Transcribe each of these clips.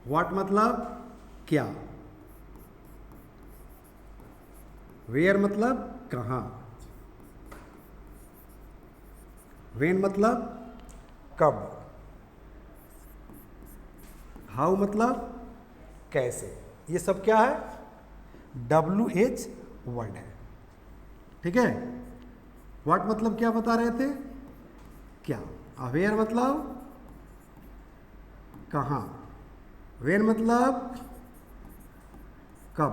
What मतलब क्या, where मतलब कहाँ, व्हेन मतलब कब, हाउ मतलब कैसे। ये सब क्या है, WH वर्ड है। ठीक है। व्हाट मतलब क्या बता रहे थे, क्या, वेयर मतलब कहाँ, व्हेन मतलब कब,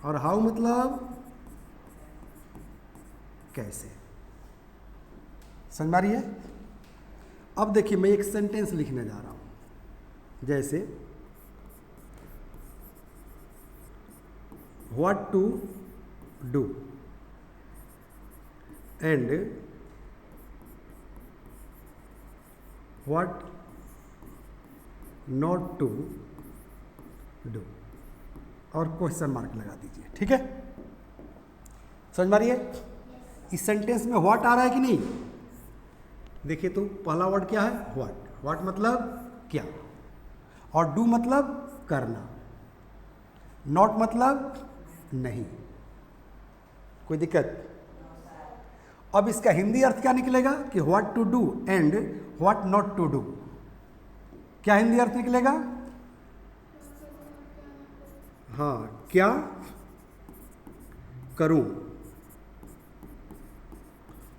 और हाउ मतलब कैसे। समझ आ रही है। अब देखिए मैं एक सेंटेंस लिखने जा रहा हूं, जैसे what to do and what not to do, और क्वेश्चन मार्क लगा दीजिए। ठीक है, समझ में आ रही है। इस सेंटेंस में व्हाट आ रहा है कि नहीं, देखिए तो पहला वर्ड क्या है, व्हाट। व्हाट मतलब क्या, और डू मतलब करना, नॉट मतलब नहीं। कोई दिक्कत। अब इसका हिंदी अर्थ क्या निकलेगा कि what to do and what not to do. क्या हिंदी अर्थ निकलेगा, हाँ, क्या करूं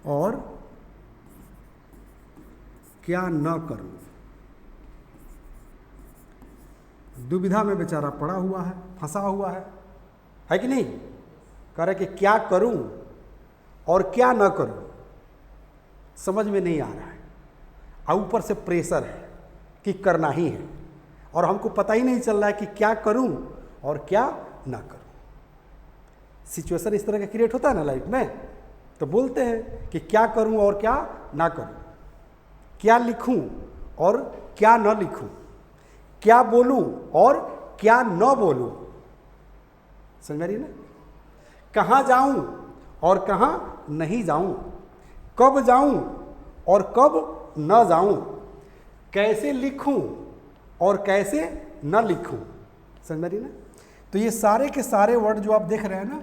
और क्या न करूं। दुविधा में बेचारा पड़ा हुआ है, फंसा हुआ है कि नहीं। कह रहे कि क्या करूं और क्या न करूं, समझ में नहीं आ रहा है, और ऊपर से प्रेशर है कि करना ही है, और हमको पता ही नहीं चल रहा है कि क्या करूं और क्या ना करूं। सिचुएशन इस तरह का क्रिएट होता है ना लाइफ में, तो बोलते हैं कि क्या करूं और क्या ना करूं, क्या लिखूं और क्या न लिखूं, क्या बोलूं और क्या न बोलूं। समझ रही ना। कहाँ जाऊं और कहाँ नहीं जाऊं, कब जाऊं और कब न जाऊं, कैसे लिखूं और कैसे न लिखूं। समझ रही ना। तो ये सारे के सारे वर्ड जो आप देख रहे हैं ना,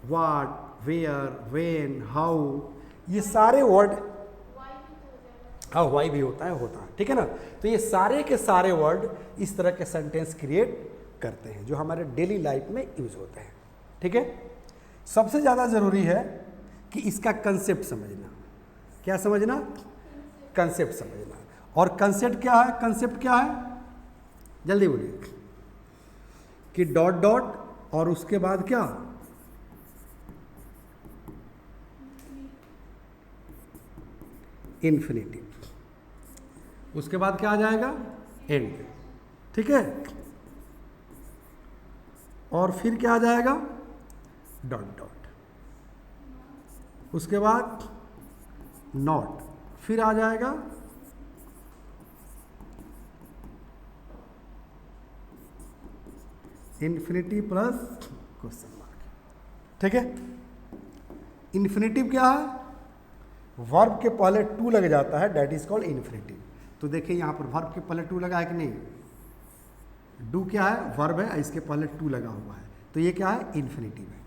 व्हाट, वेयर, व्हेन, हाउ, ये सारे वर्ड, हाँ वाई भी होता है, ठीक है ना। तो ये सारे के सारे वर्ड इस तरह के सेंटेंस क्रिएट करते हैं जो हमारे डेली लाइफ में यूज होते हैं। ठीक है। सबसे ज़्यादा ज़रूरी है कि इसका कंसेप्ट समझना। क्या समझना, कंसेप्ट समझना। और कंसेप्ट क्या है, कंसेप्ट क्या है, जल्दी बोलिए। कि डॉट डॉट और उसके बाद क्या, इन्फिनिटी, उसके बाद क्या आ जाएगा, एंड। ठीक है। और फिर क्या आ जाएगा, डॉट डॉट, उसके बाद नॉट, फिर आ जाएगा इन्फिनिटी प्लस क्वेश्चन मार्क। ठीक है। इन्फिनिटिव क्या है, वर्ब के पहले टू लग जाता है, दैट इज कॉल्ड इन्फिनिटिव। तो देखिए यहाँ पर वर्ब के पहले टू लगा है कि नहीं, डू क्या है, वर्ब है, इसके पहले टू लगा हुआ है, तो ये क्या है, इन्फिनिटिव है।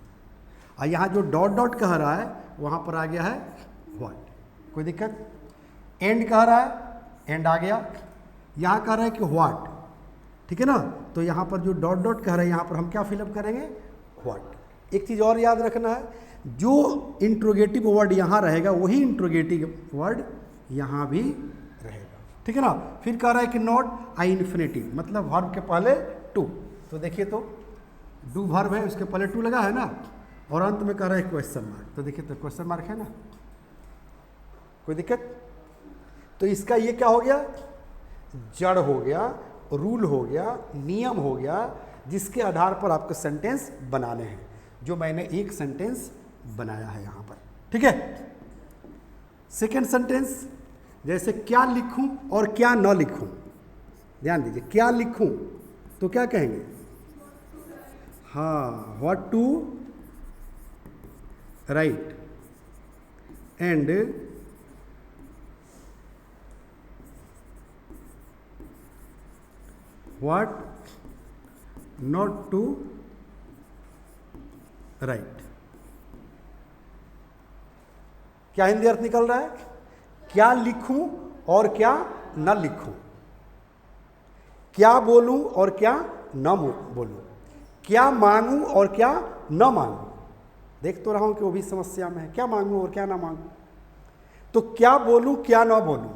और यहाँ जो डॉट डॉट कह रहा है वहाँ पर आ गया है व्हाट। कोई दिक्कत। एंड कह रहा है, एंड आ गया। यहाँ कह रहा है कि व्हाट, ठीक है ना। तो यहाँ पर जो डॉट डॉट कह रहे हैं यहाँ पर हम क्या फिलअप करेंगे, व्हाट। एक चीज़ और याद रखना है, जो इंट्रोगेटिव वर्ड यहाँ रहेगा वही इंट्रोगेटिव वर्ड यहाँ भी रहेगा। ठीक है ना। फिर कह रहा है कि नॉट आई इन्फिनिटिव, मतलब वर्ब के पहले टू। तो देखिए तो डू वर्ब है, उसके पहले टू लगा है ना, और अंत में कह रहा है क्वेश्चन मार्क। तो देखिए तो क्वेश्चन मार्क है ना, कोई दिक्कत। तो इसका ये क्या हो गया, जड़ हो गया, रूल हो गया, नियम हो गया, जिसके आधार पर आपको सेंटेंस बनाने हैं, जो मैंने एक सेंटेंस बनाया है यहाँ पर। ठीक है। सेकेंड सेंटेंस, जैसे क्या लिखूं और क्या न लिखूं। ध्यान दीजिए, क्या लिखूं तो क्या कहेंगे, हाँ, what to write and what not to write. क्या हिंदी अर्थ निकल रहा है? क्या लिखूं और क्या न लिखूं, क्या बोलूं और क्या न बोलूं, क्या मांगूं और क्या न मांगूं। देख तो रहा हूं कि वो भी समस्या में है, क्या मांगूं और क्या ना मांगूं। तो क्या बोलूं क्या ना बोलूं,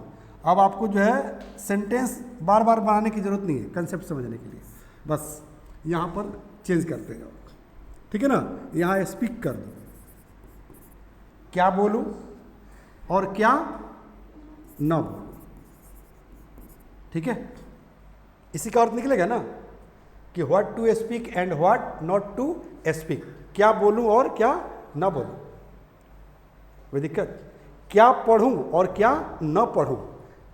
अब आपको जो है सेंटेंस बार बार बनाने की जरूरत नहीं है, कंसेप्ट समझने के लिए बस यहां पर चेंज करते जाओ, ठीक है ना। यहां स्पीक कर दो, क्या बोलूं और क्या ना बोलूं, ठीक है। इसी का अर्थ निकलेगा ना कि what to speak and what not to speak, क्या बोलूं और क्या ना बोलूं। कोई दिक्कत? क्या पढ़ूं और क्या न पढ़ूं,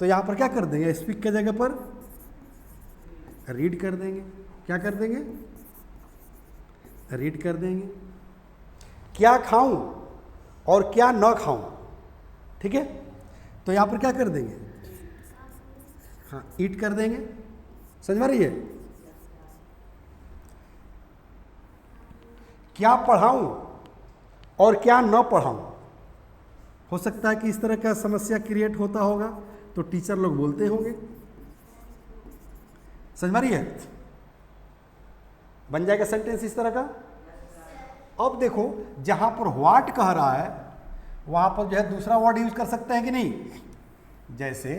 तो यहां पर क्या कर देंगे, स्पीक के जगह पर रीड कर देंगे। क्या कर देंगे? रीड कर देंगे। क्या खाऊं और क्या न खाऊं, ठीक है, तो यहां पर क्या कर देंगे, हाँ ईट कर देंगे। समझ में रही है? क्या पढ़ाऊं और क्या न पढ़ाऊं, हो सकता है कि इस तरह का समस्या क्रिएट होता होगा तो टीचर लोग बोलते होंगे। समझ में रही है? बन जाएगा सेंटेंस इस तरह का। अब देखो जहां पर व्हाट कह रहा है वहां पर जो है दूसरा वर्ड यूज कर सकते हैं कि नहीं, जैसे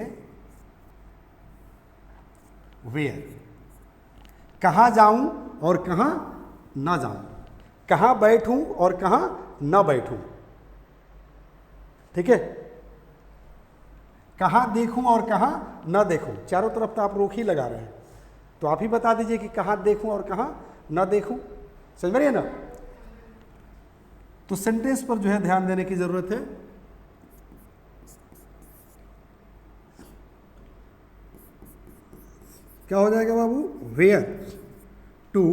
वेयर, कहां जाऊं और कहां ना जाऊं, कहां बैठूं और कहां ना बैठूं, ठीक है, कहां देखूं और कहां ना देखूं। चारों तरफ तो आप रोक ही लगा रहे हैं, तो आप ही बता दीजिए कि कहां देखूं और कहां ना देखूं। समझ में रही है ना? तो सेंटेंस पर जो है ध्यान देने की जरूरत है। क्या हो जाएगा बाबू? Where to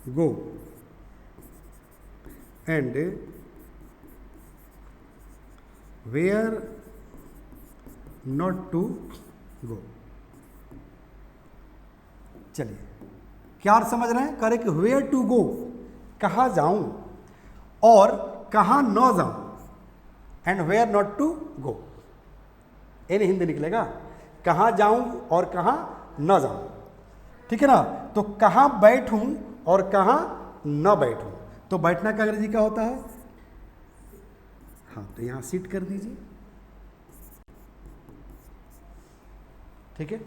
go and where not to go. चलिए क्या अर्थ समझ रहे हैं? करे कि वेयर टू गो, कहां जाऊं और कहां न जाऊं, and where not to go. ये नहीं हिंदी निकलेगा, कहां जाऊं और कहां न जाऊं, ठीक है ना। तो कहां बैठूं और कहां न बैठूं, तो बैठना का अंग्रेजी क्या होता है? हाँ, तो यहां सीट कर दीजिए, ठीक है।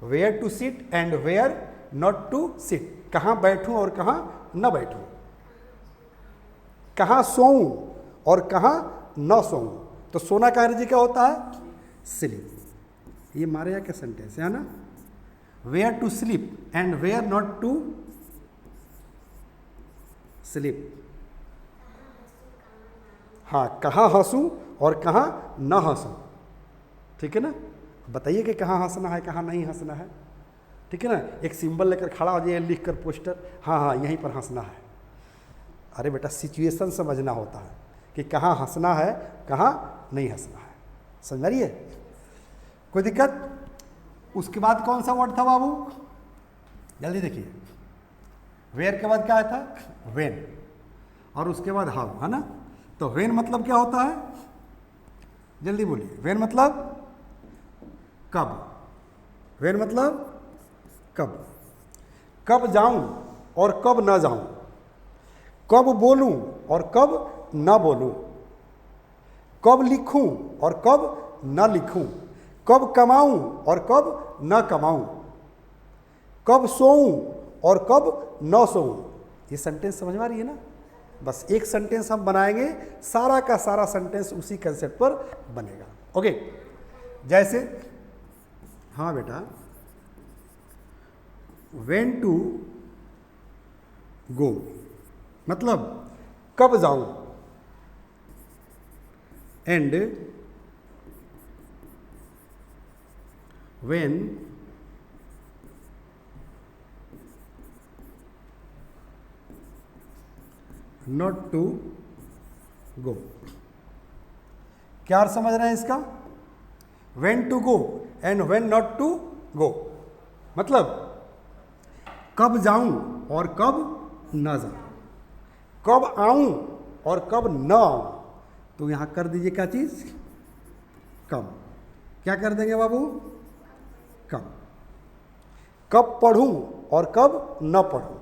Where to sit and where not to sit, कहां बैठूं और कहां न बैठूं, कहां सोऊं और कहां न सोऊं। तो सोना का अंग्रेजी क्या होता है? स्लीप। ये मारे या क्या सेंटेंस है ना? Where to sleep and where not to sleep. हाँ, कहाँ हंसूं और कहाँ न हंसूं, ठीक है ना। बताइए कि कहाँ हंसना है कहाँ नहीं हंसना है, ठीक है ना। एक सिंबल लेकर खड़ा हो जाइए, लिख कर पोस्टर, हाँ हाँ यहीं पर हंसना है। अरे बेटा सिचुएशन समझना होता है कि कहाँ हंसना है कहाँ नहीं हंसना है। समझ रही है? कोई दिक्कत? उसके बाद कौन सा वर्ड था बाबू? जल्दी देखिए। वेयर के बाद क्या था? वेन, और उसके बाद हाउ, है ना। तो वेन मतलब क्या होता है? जल्दी बोलिए। वेन मतलब कब, वेन मतलब कब, कब जाऊं और कब ना जाऊं, कब बोलूं और कब ना बोलूं, कब लिखूं और कब ना लिखूं, कब कमाऊं और कब ना कमाऊं, कब सोऊं और कब ना सोऊं। ये सेंटेंस समझ में आ रही है ना? बस एक सेंटेंस हम बनाएंगे, सारा का सारा सेंटेंस उसी कंसेप्ट पर बनेगा। ओके, जैसे हाँ बेटा, वेन टू गो मतलब कब जाऊं, and when not to go. क्या समझ रहे हैं इसका? When to go and when not to go, मतलब कब जाऊं और कब न जाऊं, कब आऊं और कब न आऊं। तो यहां कर दीजिए क्या चीज, कब। क्या कर देंगे बाबू, कब। कब पढ़ूं और कब न पढ़ूं,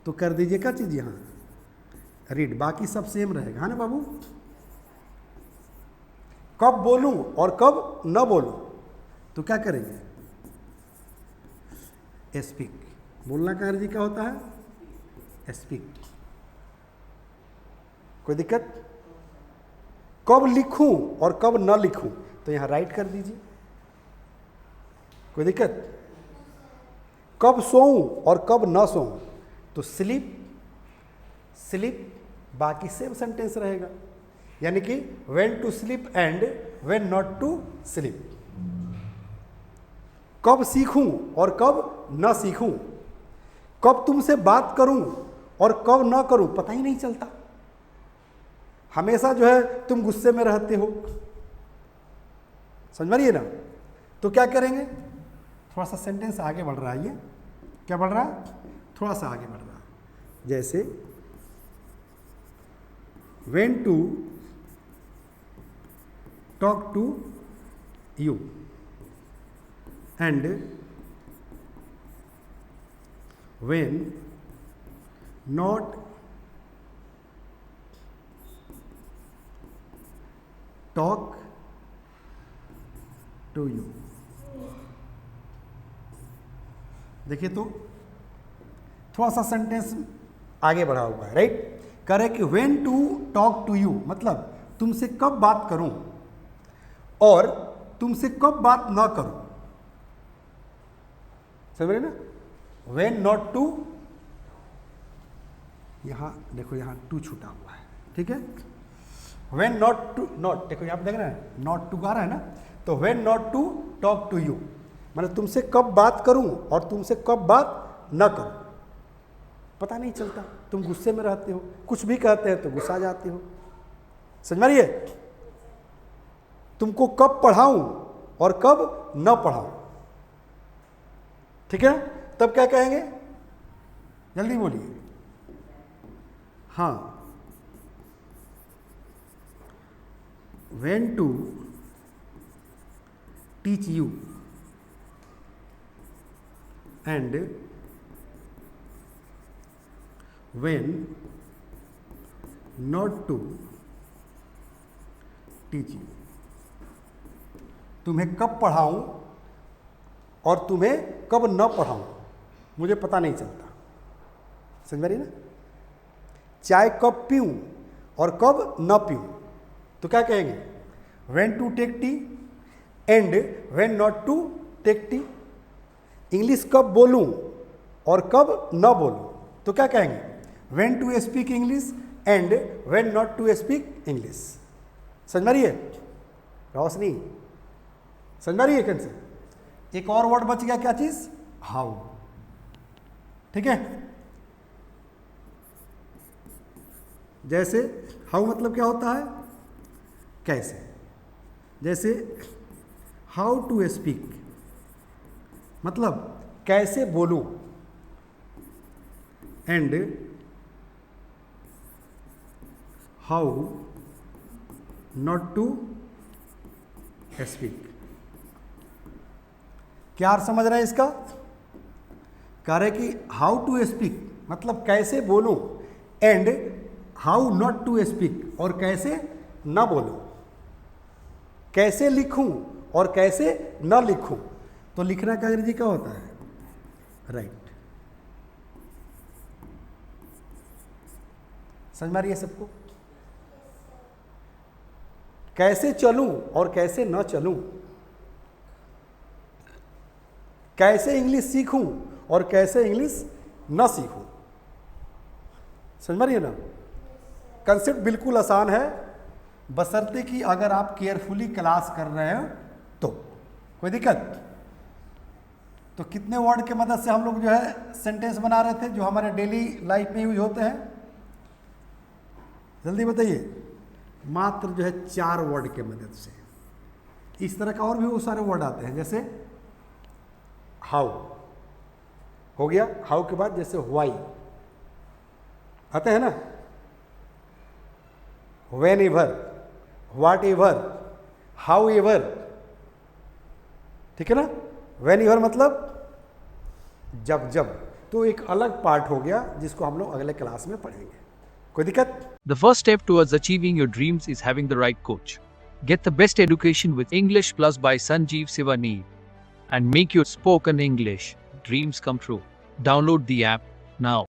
तो कर दीजिए क्या चीज यहां, रीड। बाकी सब सेम रहेगा, है ना बाबू। कब बोलूं और कब न बोलूं, तो क्या करेंगे, स्पीक। बोलना का अर्जी क्या होता है, स्पीक। कोई दिक्कत। कब लिखूं और कब न लिखूं, तो यहां राइट कर दीजिए। कोई दिक्कत। कब सोऊं और कब न सोऊं, तो स्लीप, स्लीप। बाकी सेम सेंटेंस रहेगा, यानी कि when to sleep and when not to sleep. कब सीखूं और कब न सीखूं, कब तुमसे बात करूं और कब न करूं, पता ही नहीं चलता। हमेशा जो है तुम गुस्से में रहते हो, समझ रही है ना। तो क्या करेंगे, थोड़ा सा सेंटेंस आगे बढ़ रहा है, ये क्या बढ़ रहा है, थोड़ा सा आगे बढ़ रहा है। जैसे when to talk to you and when not talk to you। देखिए तो थोड़ा सा सेंटेंस आगे बढ़ा हुआ है, राइट। करे कि when to talk to you, मतलब तुमसे कब बात करूं और तुमसे कब बात ना करूं, समझ रहे ना। व्हेन नॉट टू, यहां देखो यहां टू छूटा हुआ है, ठीक है। व्हेन नॉट टू, नॉट देखो यहां पे देख रहे हैं नॉट टू आ रहा है ना, तो when not to talk to you, मतलब तुमसे कब बात करूं और तुमसे कब बात ना करूं, पता नहीं चलता। तुम गुस्से में रहते हो, कुछ भी कहते हैं तो गुस्सा जाते हो, समझ में रही है। तुमको कब पढ़ाऊं और कब न पढ़ाऊं, ठीक है। तब क्या कहेंगे, जल्दी बोलिए। हाँ, when to teach you and when not to teach you, तुम्हें कब पढ़ाऊं और तुम्हें कब न पढ़ाऊं, मुझे पता नहीं चलता, समझ में रही ना। चाय कब पीऊं और कब न पीऊं, तो क्या कहेंगे, when to take tea and when not to take tea। English कब बोलूं और कब न बोलूं, तो क्या कहेंगे, when to speak English and when not to speak English। समझ में रही है रोशनी, समझ में रही है कैसे। एक और वर्ड बच गया, क्या चीज, हाउ, ठीक है। जैसे हाउ मतलब क्या होता है, कैसे। जैसे हाउ टू स्पीक, मतलब कैसे बोलूं, and how not to speak. क्या अर्थ समझ रहे हैं इसका, कह रहे कि हाउ टू स्पीक मतलब कैसे बोलूं, and how not to speak और कैसे ना बोलूं, कैसे लिखूं और कैसे ना लिखूं। तो लिखना का अंग्रेजी क्या होता है, राइट। समझ में आ रही है सबको। कैसे चलूं और कैसे न चलूं, कैसे इंग्लिश सीखूं और कैसे इंग्लिश न सीखूं, समझ में रही है ना। कंसेप्ट बिल्कुल आसान है, बशर्ते कि अगर आप केयरफुली क्लास कर रहे हो तो। कोई दिक्कत। तो कितने वर्ड के मदद से हम लोग जो है सेंटेंस बना रहे थे जो हमारे डेली लाइफ में यूज होते हैं, जल्दी बताइए। मात्र जो है 4 वर्ड के मदद से। इस तरह का और भी बहुत सारे वर्ड आते हैं, जैसे हाउ हो गया, हाउ के बाद जैसे व्हाई आते हैं ना, when ever, what ever, how ever, ठीक है ना। व्हेन एवर मतलब जब जब, तो एक अलग पार्ट हो गया जिसको हम लोग अगले क्लास में पढ़ेंगे। कोई दिक्कत? The first step towards achieving your dreams is having the right coach. Get the best education with English Plus by Sanjeev Sivaneer and make your spoken English dreams come true. Download the app now.